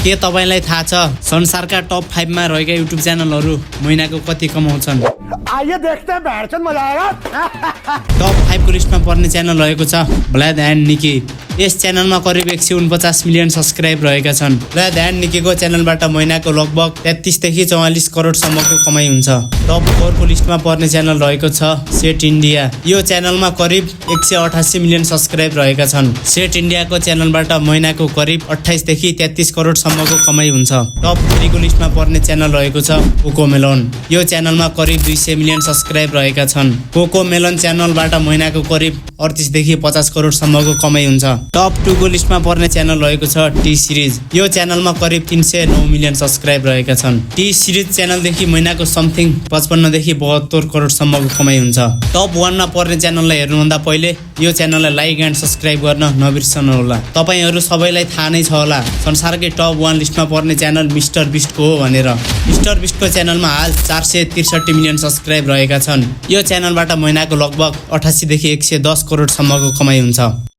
के तपाईलाई थाहा छ संसारका टप 5 मा रहेका युट्युब च्यानलहरू महिनाको कति कमाउँछन्? आइए देखते हैं बैठचंद मजा आएगा। टप 5 को लिस्टमा पर्ने च्यानल रहेको छ ब्ल्याड एन्ड निकी। यस च्यानलमा करिब 149 मिलियन सब्स्क्राइब रहेका छन्। ब्ल्याड एन्ड निकीको च्यानलबाट महिनाको लगभग 33 देखि 44 करोड सम्मको कमाइ हुन्छ। टप 4 को लिस्टमा पर्ने च्यानल रहेको छ सेट इन्डिया। यो च्यानलमा करिब 188 मिलियन सब्स्क्राइब रहेका छन्। सेट इन्डियाको च्यानलबाट महिनाको करिब 28 देखि 33 करोड सम्मको कमाइ हुन्छ। टप 3 को लिस्टमा पर्ने च्यानल रहेको छ कोकोमेलन। यो च्यानलमा करिब 200 मिलियन सब्स्क्राइब रहेका छन्। कोकोमेलन च्यानलबाट महिनाको करिब 38 देखि 50 करोड सम्मको कमाइ हुन्छ। टप 2 को लिस्टमा पर्ने च्यानल रहेको छ टी सिरिज। यो च्यानलमा करिब 309 मिलियन सब्स्क्राइब रहेका छन्। टी सिरिज च्यानलदेखि महिनाको समथिङ 55 देखि 72 करोड सम्मको कमाइ हुन्छ। टप 1 मा पर्ने च्यानललाई हेर्नुभन्दा पहिले यो च्यानललाई लाइक एन्ड सब्स्क्राइब गर्न नबिर्सनु होला। तपाईहरु सबैलाई थाहा नै छ होला संसारकै टप 1 लिस्टमा पर्ने च्यानल मिस्टर बिस्टको हो भनेर। मिस्टर बिस्टको च्यानलमा हाल 463 मिलियन सब्स्क्राइब रहेका छन्। यो च्यानलबाट महिनाको लगभग 88 देखि 110 करोड सम्मको कमाइ हुन्छ।